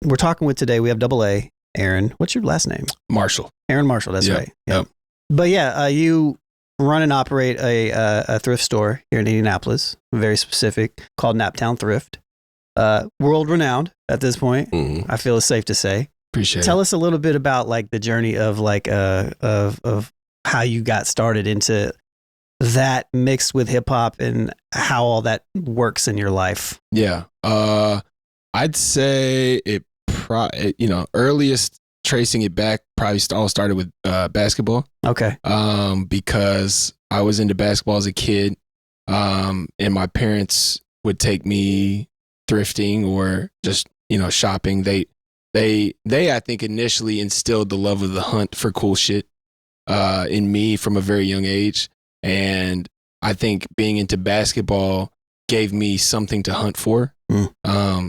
We're talking with today. We have Double A, Aaron. What's your last name? Marshall. Aaron Marshall. That's right. Yep. But yeah, you run and operate a thrift store here in Indianapolis, very specific, called Naptown Thrift. World renowned at this point. Mm-hmm. I feel it's safe to say. Appreciate it. Tell us a little bit about like the journey of like of how you got started into that mixed with hip hop and how all that works in your life. Yeah. I'd say earliest tracing it back probably all started with basketball. Okay. Because I was into basketball as a kid, and my parents would take me thrifting or just shopping. They I think initially instilled the love of the hunt for cool shit in me from a very young age, and I think being into basketball gave me something to hunt for.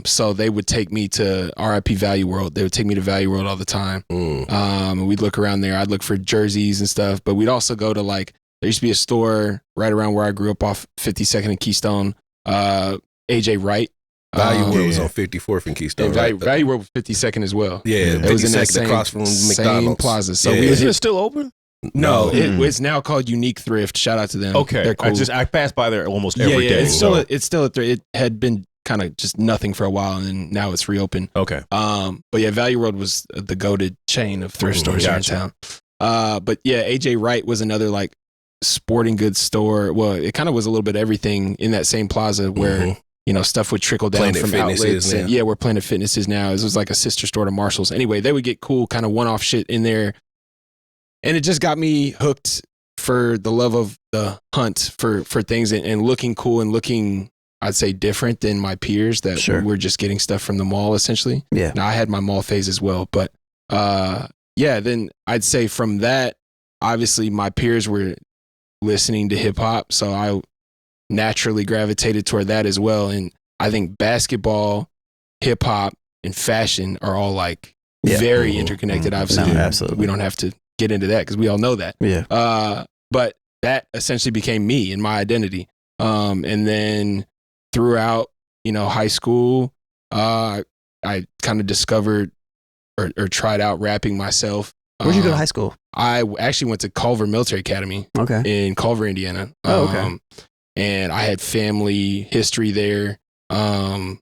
So they would take me to RIP Value World. They would take me to Value World all the time. And we'd look around there. I'd look for jerseys and stuff, but we'd also go to there used to be a store right around where I grew up off 52nd and Keystone, AJ Wright. Value World was on 54th and Keystone. Value World was 52nd as well. Yeah, it was in that across from McDonald's. Same plaza. So is it still open? No, it's now called Unique Thrift. Shout out to them. Okay, they're cool. I pass by there almost every day. It's still a thrift. It had been kind of just nothing for a while, and then now it's reopened. Okay. But yeah, Value World was the goated chain of thrift stores here in town. But yeah, AJ Wright was another sporting goods store. Well, it kind of was a little bit of everything in that same plaza where stuff would trickle down Planet from Fitness outlets. is now. Where Planet Fitness is now. It was like a sister store to Marshall's. Anyway, they would get cool kind of one-off shit in there. And it just got me hooked for the love of the hunt for things and looking cool and looking, I'd say, different than my peers that were just getting stuff from the mall, essentially. Yeah. Now, I had my mall phase as well. But then I'd say from that, obviously my peers were listening to hip hop. So I naturally gravitated toward that as well. And I think basketball, hip hop, and fashion are all very interconnected. Obviously, absolutely. We don't have to get into that because we all know that. Yeah. But that essentially became me and my identity. And then throughout, high school, I kind of discovered or tried out rapping myself. Where'd you go to high school? I actually went to Culver Military Academy. Okay. In Culver, Indiana. Okay. And I had family history there. And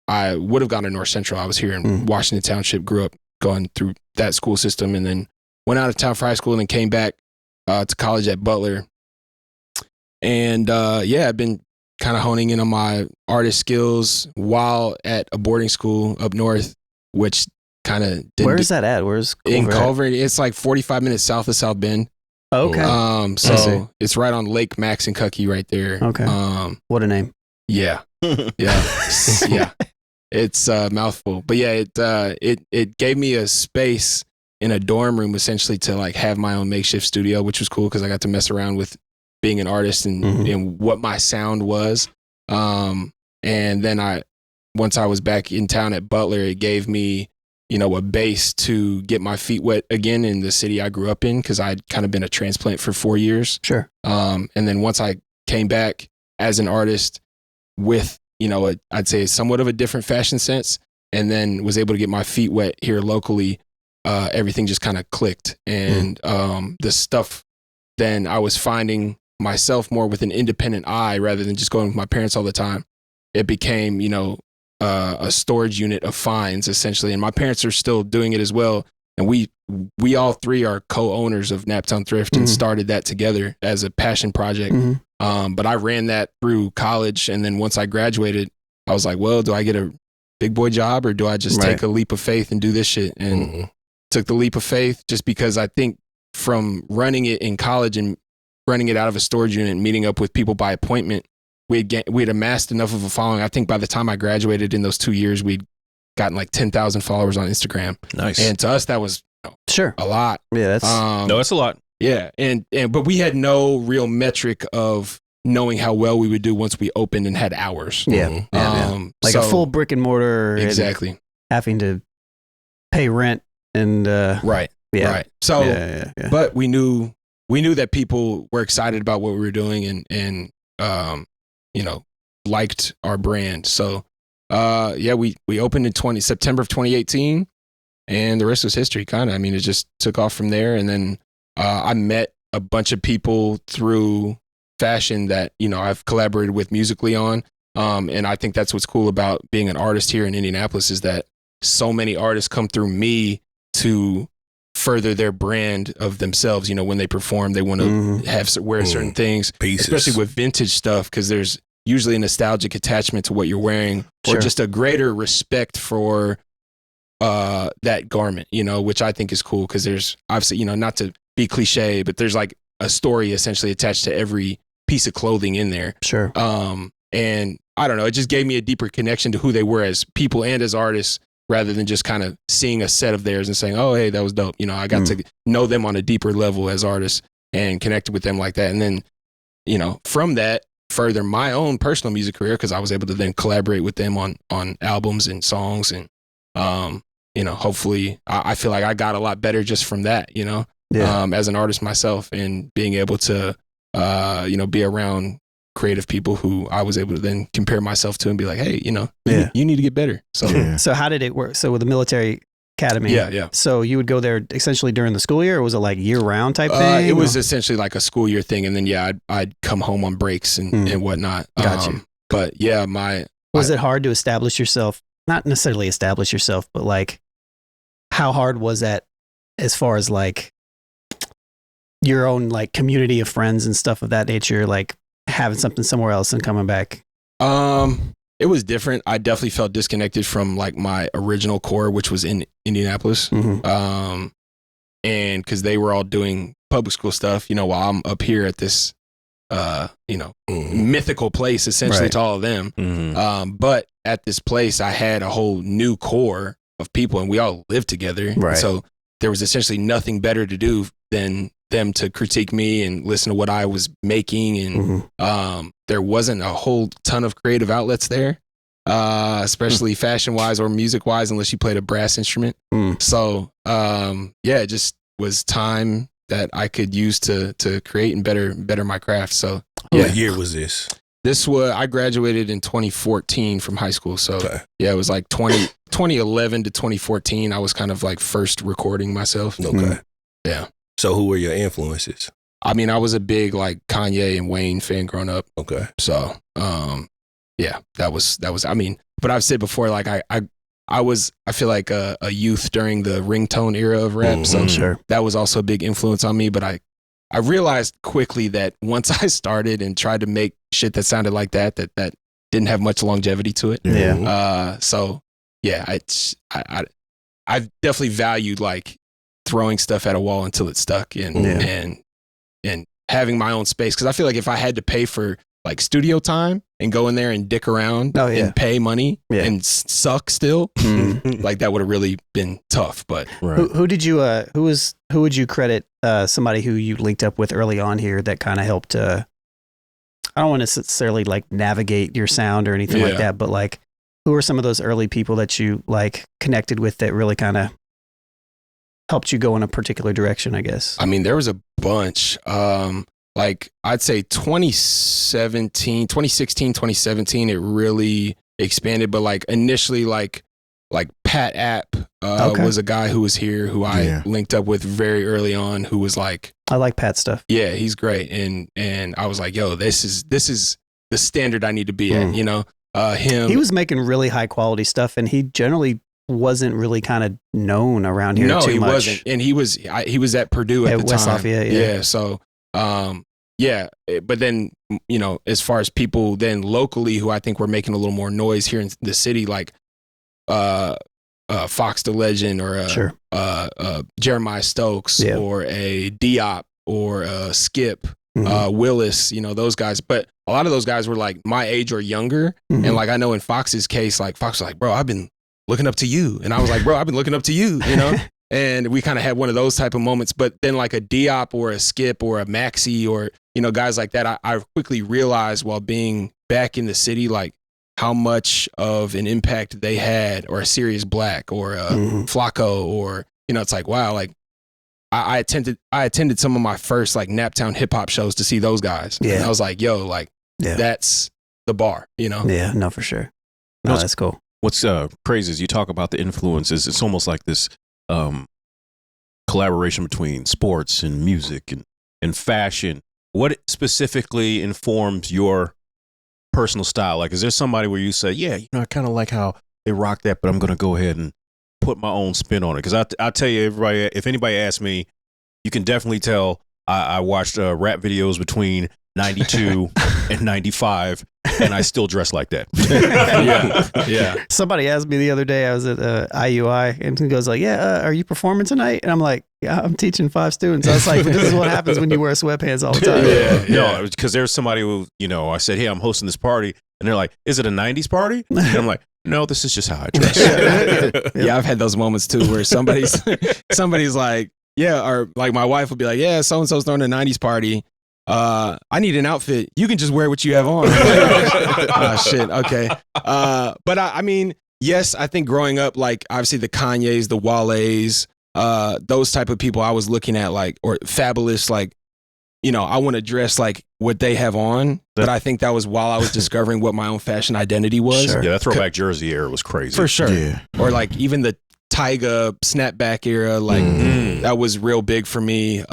I would have gone to North Central. I was here in Washington Township, grew up going through that school system, and then went out of town for high school and then came back to college at Butler. And I've been kind of honing in on my artist skills while at a boarding school up north, which kind of didn't. Where is that at? Where's Culver? In Culver? It's 45 minutes south of South Bend. Okay. So it's right on Lake Maxinkuckee right there. Okay. What a name. Yeah. Yeah. It's a mouthful, but yeah, it gave me a space in a dorm room essentially to have my own makeshift studio, which was cool because I got to mess around with being an artist and what my sound was. And then once I was back in town at Butler, it gave me, a base to get my feet wet again in the city I grew up in because I'd kind of been a transplant for 4 years. Sure. And then once I came back as an artist with, I'd say somewhat of a different fashion sense, and then was able to get my feet wet here locally, everything just kind of clicked. And the stuff, then I was finding myself more with an independent eye rather than just going with my parents all the time. It became, a storage unit of finds essentially. And my parents are still doing it as well. And we all three are co-owners of Naptown Thrift and started that together as a passion project. But I ran that through college. And then once I graduated, I was like, well, do I get a big boy job or do I just take a leap of faith and do this shit? And took the leap of faith just because I think from running it in college and running it out of a storage unit and meeting up with people by appointment, we had amassed enough of a following. I think by the time I graduated in those 2 years, we'd gotten 10,000 followers on Instagram. Nice. And to us, that was a lot. Yeah, that's that's a lot. Yeah, but we had no real metric of knowing how well we would do once we opened and had hours. Yeah, a full brick and mortar. Exactly. Having to pay rent and right. So, but we knew that people were excited about what we were doing and liked our brand. So we opened in September of 2018, and the rest was history, kind of. I mean, it just took off from there. And then I met a bunch of people through fashion that, you know, I've collaborated with musically on. And I think that's what's cool about being an artist here in Indianapolis, is that so many artists come through me to further their brand of themselves. You know, when they perform, they want to wear certain things, Pieces. especially with vintage stuff, because there's usually a nostalgic attachment to what you're wearing, or just a greater respect for that garment, you know, which I think is cool, because there's obviously, you know, not to be cliche, but there's like a story essentially attached to every piece of clothing in there. Sure. And I don't know, it just gave me a deeper connection to who they were as people and as artists, rather than just kind of seeing a set of theirs and saying, oh, hey, that was dope. You know, I got to know them on a deeper level as artists and connected with them like that. And then, you know, from that, further my own personal music career, because I was able to then collaborate with them on albums and songs. And, you know, hopefully I feel like I got a lot better just from that, you know, as an artist myself, and being able to, you know, be around creative people who I was able to then compare myself to and be like, hey, you know, you need to get better. So, So how did it work? So with the military academy, so you would go there essentially during the school year, or was it like year round type thing? It was essentially like a school year thing. And then, I'd come home on breaks and whatnot. Gotcha. But yeah, was it hard to establish yourself? Not necessarily establish yourself, but like, how hard was that as far as like your own like community of friends and stuff of that nature, like having something somewhere else and coming back? It was different. I definitely felt disconnected from like my original core, which was in Indianapolis. And because they were all doing public school stuff, you know, while I'm up here at this, you know, mythical place essentially to all of them. But at this place, I had a whole new core of people, and we all lived together. Right. So there was essentially nothing better to do than them to critique me and listen to what I was making. And there wasn't a whole ton of creative outlets there, especially fashion wise or music wise, unless you played a brass instrument. So it just was time that I could use to create and better my craft. So What year was this? I graduated in 2014 from high school. So it was like 2011 to 2014. I was kind of like first recording myself. Yeah. So who were your influences? I mean, I was a big like Kanye and Wayne fan growing up. So, that was, I mean, but I've said before, like I feel like a youth during the ringtone era of rap. So that was also a big influence on me. But I realized quickly that once I started and tried to make shit that sounded like that didn't have much longevity to it. I've definitely valued like throwing stuff at a wall until it stuck, and having my own space. Cause I feel like if I had to pay for like studio time and go in there and dick around and pay money and suck still, like that would have really been tough. But who did you, who would you credit, somebody who you linked up with early on here that kind of helped, I don't want to necessarily like navigate your sound or anything like that, but like, who are some of those early people that you like connected with that really kind of helped you go in a particular direction, I guess? I mean, there was a bunch. Like I'd say 2016, 2017, it really expanded. But like initially, like Pat App was a guy who was here who I linked up with very early on, who was like, I like Pat stuff. Yeah, he's great. And I was like, yo, this is the standard I need to be at, you know? He was making really high quality stuff, and he generally wasn't really kind of known around here too much. No, he wasn't. And he was at Purdue at the West time. Lafayette, yeah. So, but then, you know, as far as people then locally who I think were making a little more noise here in the city, like Fox the Legend or Jeremiah Stokes or a Diop or a Skip, Willis, you know, those guys. But a lot of those guys were like my age or younger. And like, I know in Fox's case, like Fox was like, bro, I've been looking up to you. And I was like, bro, I've been looking up to you, you know? And we kind of had one of those type of moments. But then like a Diop or a Skip or a Maxi or, you know, guys like that, I quickly realized while being back in the city, like how much of an impact they had, or a Sirius Black or a Flacco, or, you know, it's like, wow, like I attended some of my first like Naptown hip hop shows to see those guys. And I was like, yo, like that's the bar, you know? Yeah, no, for sure. No, that's cool. What's crazy is you talk about the influences. It's almost like this collaboration between sports and music and fashion. What specifically informs your personal style? Like, is there somebody where you say, yeah, I kind of like how they rock that, but I'm going to go ahead and put my own spin on it? Because I'll tell you, everybody, if anybody asks me, you can definitely tell I watched rap videos between 92 and 95, and I still dress like that. Yeah. Somebody asked me the other day, I was at IUI, and he goes like, yeah, are you performing tonight? And I'm like, yeah, I'm teaching 5 students. I was like, but this is what happens when you wear sweatpants all the time. No, because there's somebody who, I said, hey, I'm hosting this party, and they're like, is it a 90s party? And I'm like, no, this is just how I dress. Yeah, I've had those moments too where somebody's like, yeah, or like my wife will be like, yeah, so-and-so's throwing a 90s party. I need an outfit. You can just wear what you have on. Oh, shit. Okay. But I mean, yes, I think growing up, like obviously the Kanyes, the Wales, those type of people I was looking at, like, or Fabulous, like, I want to dress like what they have on. But I think that was while I was discovering what my own fashion identity was. Sure. Yeah, that throwback jersey era was crazy. For sure. Yeah. Or like even the Tyga snapback era, like that was real big for me.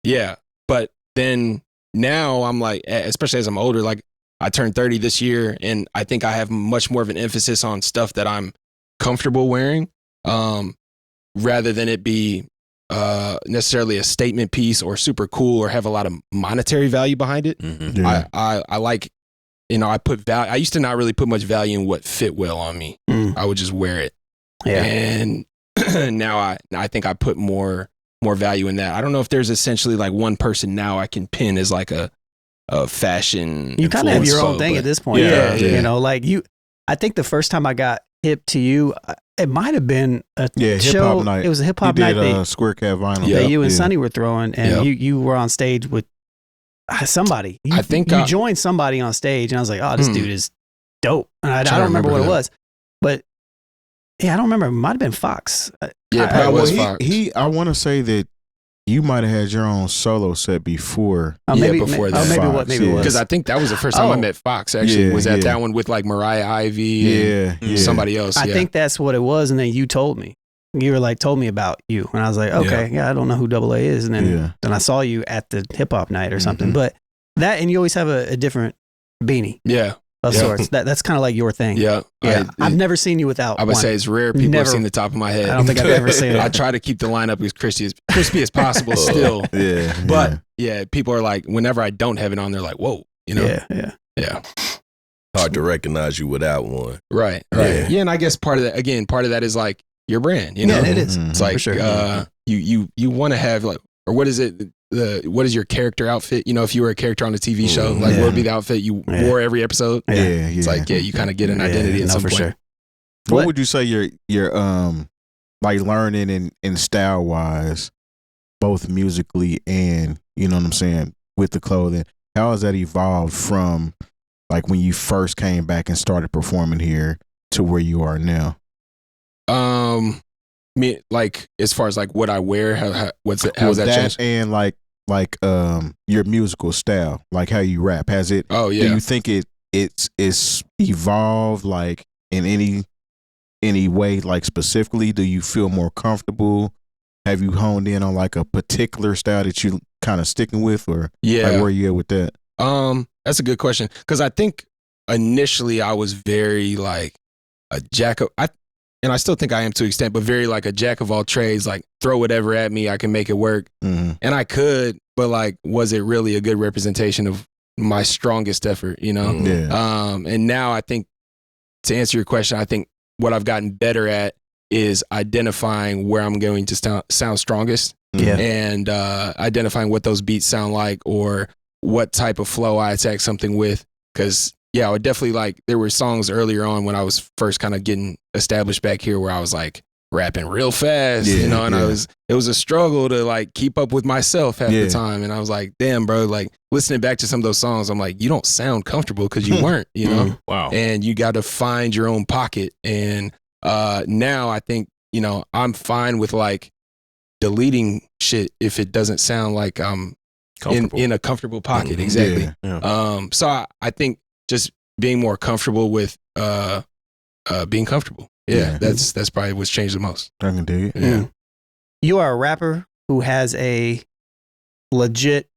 Yeah. But then now I'm like, especially as I'm older, like I turned 30 this year, and I think I have much more of an emphasis on stuff that I'm comfortable wearing, rather than it be necessarily a statement piece or super cool or have a lot of monetary value behind it. Mm-hmm. Yeah. I like, I put value. I used to not really put much value in what fit well on me. I would just wear it. Yeah. And now I think I put more value in that. I don't know if there's essentially like one person now I can pin as like a fashion. You kind of have your own influencer, thing but at this point. Yeah. Like I think the first time I got hip to you, it might have been a Hip show. Hop Night. It was a hip hop He night did Square Cat Vinyl. Yeah. that you and Sonny were throwing, and you were on stage with somebody. I think you joined somebody on stage, and I was like, oh, this dude is dope. And I don't remember what it was, but yeah, I don't remember. It might have been Fox. Yeah, probably was Well, Fox. I want to say that you might have had your own solo set before. Maybe before that. that. Maybe what? Maybe it was. Because I think that was the first time I met Fox. Actually, was at that one with like Mariah Ivy and somebody else. I think that's what it was, and then you told me. You were like, told me about you, and I was like, okay, yeah, I don't know who Double A is, and then I saw you at the hip hop night or something. But that, and you always have a different beanie. Yeah. Of sorts. That's kind of like your thing. Yeah. I've never seen you without I would one. say it's rare people have seen the top of my head. I don't think I've ever seen it. I try to keep the lineup as crispy as possible still. But people are like, whenever I don't have it on, they're like, whoa, Yeah. Hard to recognize you without one. Right. Yeah, and I guess part of that is like your brand, Yeah, it is. It's like, for sure. you want to have like, or what is it? What is your character outfit? If you were a character on a TV show, like what would be the outfit you wore every episode? It's like, you kind of get an identity at some point. Sure. What would you say your like learning and style wise, both musically and you know what I'm saying with the clothing? How has that evolved from like when you first came back and started performing here to where you are now? Me, like as far as like what I wear, how's that changed? And like your musical style, like how you rap, has it? Oh yeah. Do you think it's evolved like in any way? Like specifically, do you feel more comfortable? Have you honed in on like a particular style that you kind of sticking with, or like where you at with that? That's a good question, because I think initially I was very like a jack of and I still think I am to an extent, but very like a jack of all trades, like throw whatever at me, I can make it work. And I could, but like, was it really a good representation of my strongest effort, And now I think, to answer your question, I think what I've gotten better at is identifying where I'm going to sound strongest and identifying what those beats sound like or what type of flow I attack something with. Because I would definitely like, there were songs earlier on when I was first kind of getting established back here where I was like rapping real fast, and it was a struggle to like keep up with myself half the time. And I was like, damn, bro, like listening back to some of those songs, I'm like, you don't sound comfortable because you weren't, Wow. And you got to find your own pocket. And now I think, I'm fine with like deleting shit if it doesn't sound like I'm in a comfortable pocket. Exactly. Yeah. So I think just being more comfortable with being comfortable. Yeah, that's probably what's changed the most. I can dig it. Yeah. You are a rapper who has a legit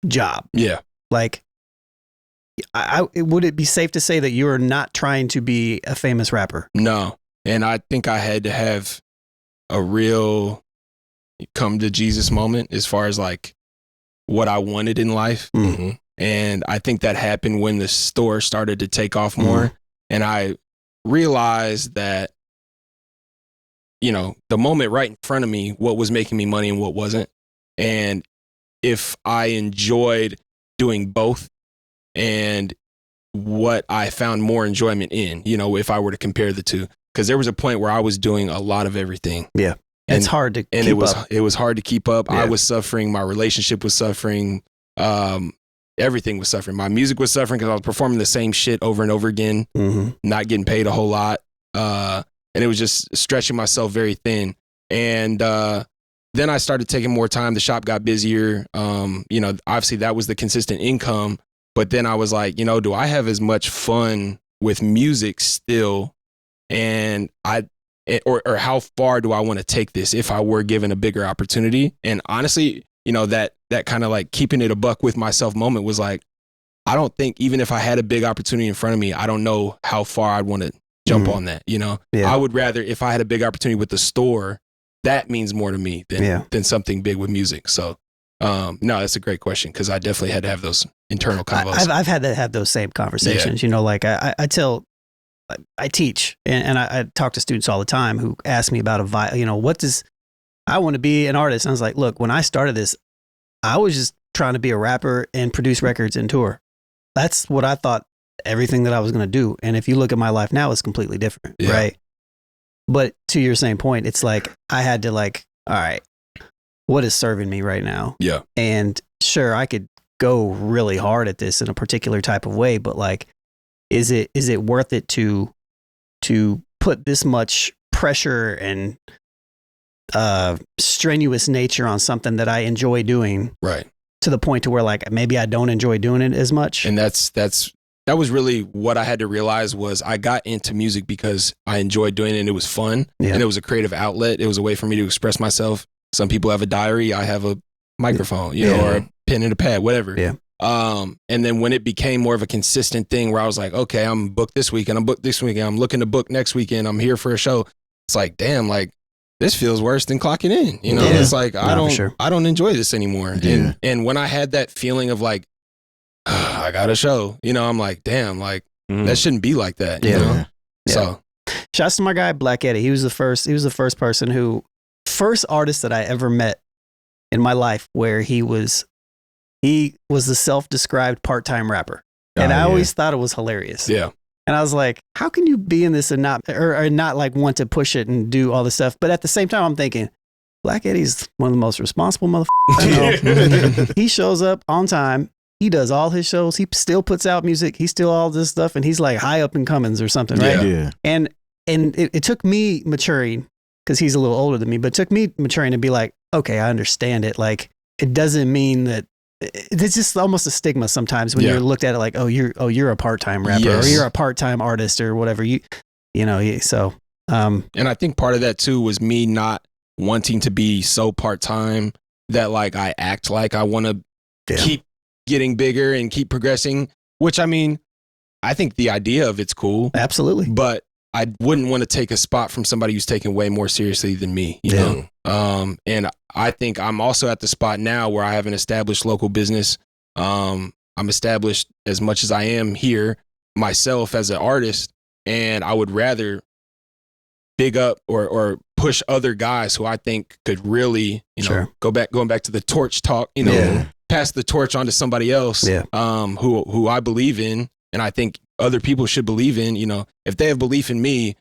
job. Yeah. Like, would it be safe to say that you are not trying to be a famous rapper? No. And I think I had to have a real come to Jesus moment as far as like what I wanted in life. Mm-hmm. And I think that happened when the store started to take off more. And I realized that, you know, the moment right in front of me, what was making me money and what wasn't. And if I enjoyed doing both and what I found more enjoyment in, you know, if I were to compare the two, because there was a point where I was doing a lot of everything. Yeah. It's hard to and keep up. It was hard to keep up. Yeah. I was suffering. My relationship was suffering. Everything was suffering. My music was suffering because I was performing the same shit over and over again, not getting paid a whole lot. And it was just stretching myself very thin. And then I started taking more time. The shop got busier. You know, obviously that was the consistent income. But then I was like, you know, do I have as much fun with music still? And or how far do I want to take this if I were given a bigger opportunity? And honestly, you know, that kind of like keeping it a buck with myself moment was like, I don't think even if I had a big opportunity in front of me, I don't know how far I'd want to jump on that. You know, I would rather, if I had a big opportunity with the store, that means more to me than something big with music. So, no, that's a great question. Cause I definitely had to have those internal convos. I've had to have those same conversations, you know, like I teach and I talk to students all the time who ask me about you know, I want to be an artist. And I was like, look, when I started this, I was just trying to be a rapper and produce records and tour. That's what I thought everything that I was going to do. And if you look at my life now, it's completely different. Yeah. Right. But to your same point, it's like, I had to like, all right, what is serving me right now? Yeah. And sure, I could go really hard at this in a particular type of way, but like, is it worth it to put this much pressure and strenuous nature on something that I enjoy doing, right, to the point to where like maybe I don't enjoy doing it as much? And that was really what I had to realize was I got into music because I enjoyed doing it and it was fun and it was a creative outlet. It was a way for me to express myself. Some people have a diary. I have a microphone, you know, or a pen and a pad, whatever. Yeah. And then when it became more of a consistent thing where I was like, okay, I'm booked this weekend, I'm booked this weekend, I'm looking to book next weekend, I'm here for a show. It's like, damn, like this feels worse than clocking in. You know, it's like, I don't enjoy this anymore. Yeah. And when I had that feeling of like, I got a show, you know, I'm like, damn, like that shouldn't be like that. You know? Yeah. So shouts to my guy, Black Eddie. He was the first artist that I ever met in my life where he was the self-described part-time rapper. And I always thought it was hilarious. Yeah. And I was like, how can you be in this and not like want to push it and do all this stuff? But at the same time, I'm thinking, Black Eddie's one of the most responsible motherfuckers I know. He shows up on time. He does all his shows. He still puts out music. He still all this stuff. And he's like high up in Cummins or something, right? Yeah. And it took me maturing, because he's a little older than me, but it took me maturing to be like, okay, I understand it. Like, it doesn't mean that it's just almost a stigma sometimes when you're looked at it like, oh, you're a part-time rapper or you're a part-time artist or whatever, you know, so. And I think part of that too was me not wanting to be so part-time that like I act like I want to keep getting bigger and keep progressing, which I mean, I think the idea of it's cool. Absolutely. But I wouldn't want to take a spot from somebody who's taken way more seriously than me, you know? And I think I'm also at the spot now where I have an established local business. I'm established as much as I am here myself as an artist. And I would rather big up or push other guys who I think could really, you know, going back to the torch talk, you know, pass the torch on to somebody else, who I believe in. And I think other people should believe in, you know, if they have belief in me,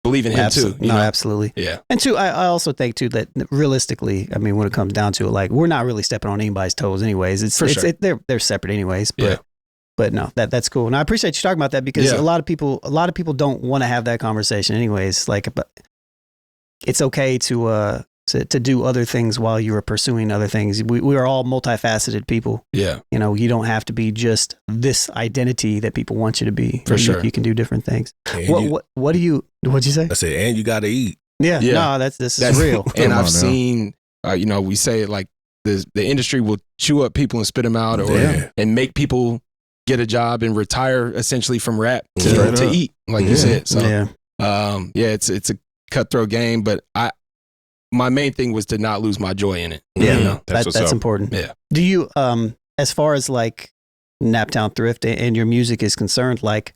believe in him too. You know? Absolutely. Yeah. And two, I also think too that realistically, I mean, when it comes down to it, like we're not really stepping on anybody's toes anyways. They're separate anyways, but no, that's cool. And I appreciate you talking about that because a lot of people don't want to have that conversation anyways. Like, but it's okay to to do other things while you were pursuing other things. We are all multifaceted people. Yeah. You know, you don't have to be just this identity that people want you to be. For sure. You can do different things. And What'd you say? I said, and you got to eat. Yeah. No, this is real. And Come I've on seen, you know, we say it like the industry will chew up people and spit them out, or and make people get a job and retire essentially from rap to eat, like you said. So it's a cutthroat game, but my main thing was to not lose my joy in it. Yeah, you know? that's important. Yeah. Do you, as far as like Naptown Thrift and your music is concerned, like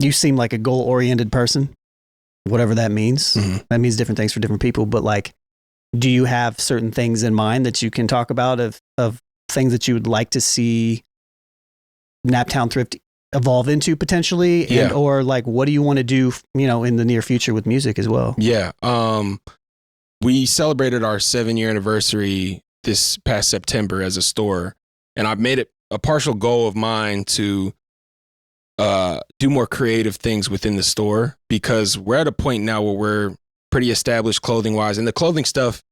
you seem like a goal-oriented person, whatever that means. Mm-hmm. That means different things for different people, but like, do you have certain things in mind that you can talk about of things that you would like to see Naptown Thrift evolve into potentially? And, or like, what do you want to do, you know, in the near future with music as well? Yeah. We celebrated our 7-year anniversary this past September as a store, and I've made it a partial goal of mine to do more creative things within the store, because we're at a point now where we're pretty established clothing wise, and the clothing stuff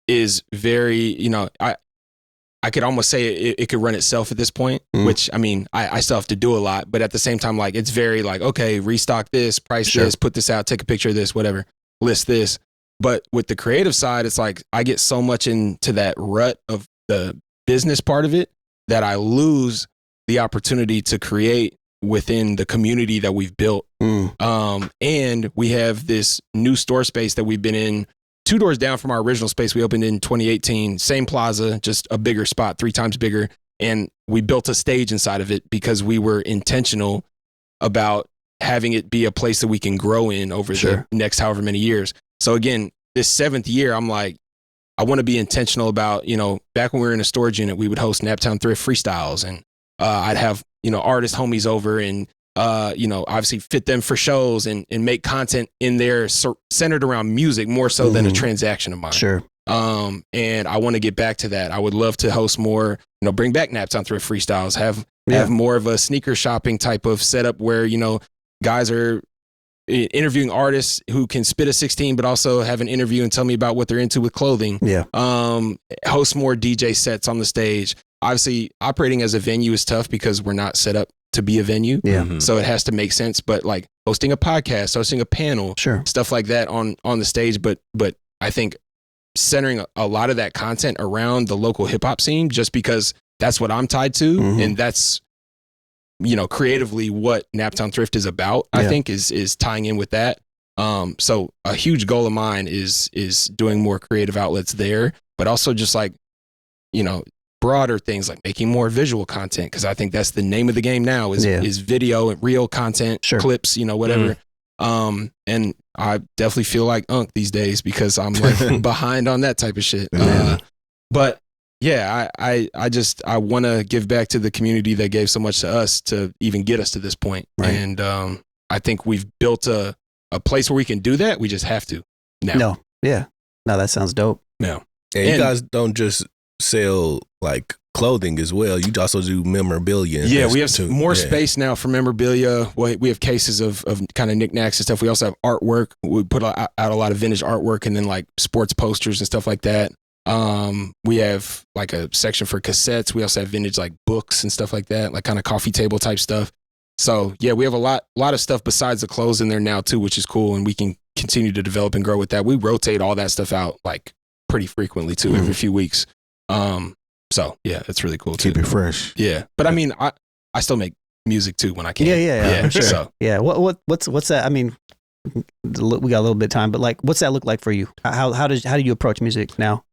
is very, you know, I could almost say it could run itself at this point, which, I mean, I still have to do a lot, but at the same time, like, it's very like, okay, restock this, price this, put this out, take a picture of this, whatever, list this. But with the creative side, it's like I get so much into that rut of the business part of it that I lose the opportunity to create within the community that we've built. And we have this new store space that we've been in 2 doors down from our original space we opened in 2018. Same plaza, just a bigger spot, 3 times bigger. And we built a stage inside of it because we were intentional about having it be a place that we can grow in over the next however many years. So again, this 7th year, I'm like, I want to be intentional about, you know, back when we were in a storage unit, we would host Naptown Thrift freestyles, and I'd have, you know, artist homies over and, you know, obviously fit them for shows and make content in there centered around music more so than a transaction of mine. Sure. And I want to get back to that. I would love to host more, you know, bring back Naptown Thrift freestyles, have more of a sneaker shopping type of setup where, you know, guys are interviewing artists who can spit a 16, but also have an interview and tell me about what they're into with clothing. Yeah. Host more DJ sets on the stage. Obviously, operating as a venue is tough because we're not set up to be a venue. Yeah. So it has to make sense. But like hosting a podcast, hosting a panel, stuff like that on the stage. But I think centering a lot of that content around the local hip hop scene, just because that's what I'm tied to, and that's, you know, creatively what Naptown Thrift is about. I think is tying in with that. So a huge goal of mine is doing more creative outlets there, but also just like, you know, broader things like making more visual content, because I think that's the name of the game now is video and real content, clips, you know, whatever. And I definitely feel like Unc these days because I'm like behind on that type of shit. But yeah, I want to give back to the community that gave so much to us to even get us to this point. Right. And I think we've built a place where we can do that. We just have to now. No, that sounds dope. Yeah. And you guys don't just sell like clothing as well. You also do memorabilia. Yeah, we have more space now for memorabilia. We have cases of kind of knickknacks and stuff. We also have artwork. We put out a lot of vintage artwork and then like sports posters and stuff like that. We have like a section for cassettes. We also have vintage like books and stuff like that, like kind of coffee table type stuff. So yeah, we have a lot of stuff besides the clothes in there now too, which is cool. And we can continue to develop and grow with that. We rotate all that stuff out like pretty frequently too, every few weeks. So yeah, that's really cool too. Keep it fresh. Yeah. But I mean, I still make music too when I can. Yeah. Sure. So. Yeah. What's that? I mean, we got a little bit of time, but like, what's that look like for you? How do you approach music now?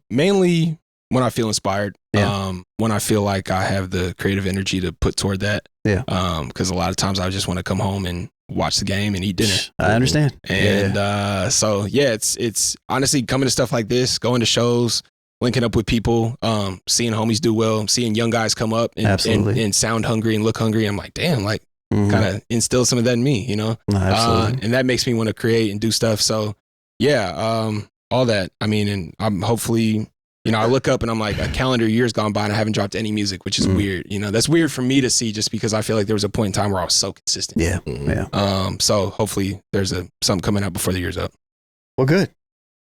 Mainly when I feel inspired. When I feel like I have the creative energy to put toward that. Yeah. Because a lot of times I just want to come home and watch the game and eat dinner. I understand. And so yeah, it's honestly coming to stuff like this, going to shows, linking up with people, seeing homies do well, seeing young guys come up and sound hungry and look hungry. I'm like, damn, like kind of instill some of that in me, you know? Absolutely. And that makes me want to create and do stuff. So yeah, all that. I mean, and I'm hopefully, you know, I look up and I'm like, a calendar year's gone by and I haven't dropped any music, which is weird. You know, that's weird for me to see just because I feel like there was a point in time where I was so consistent. Yeah. So hopefully there's something coming out before the year's up. Well, good.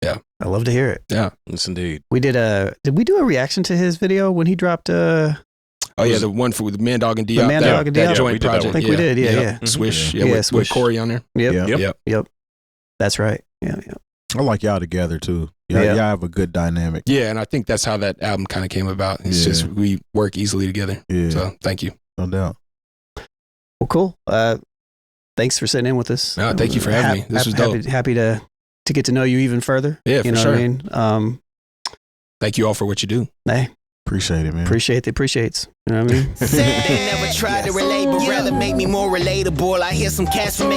Yeah. I love to hear it. Yeah. Yes, indeed. We did we do a reaction to his video when he dropped Oh yeah, the one for the Man Dog and Diop. The Man Dog and that Diop. joint We did that project. I think we did, yeah. Mhm. Swish. Yeah. Yeah, Yeah, with Swish. Corey on there. Yep. That's right. Yeah. I like y'all together too. Y'all have a good dynamic. Yeah, and I think that's how that album kind of came about. It's just we work easily together. Yeah, So thank you. no doubt. Well, cool. Thanks for sitting in with us. No, thank you for having me. This was dope. Happy to get to know you even further. Yeah, for you know sure. what I mean? Thank you all for what you do. Hey, Appreciate it, man. appreciate the appreciates. You know what I mean? Said they never tried to relate, but rather make me more relatable. I hear some cats from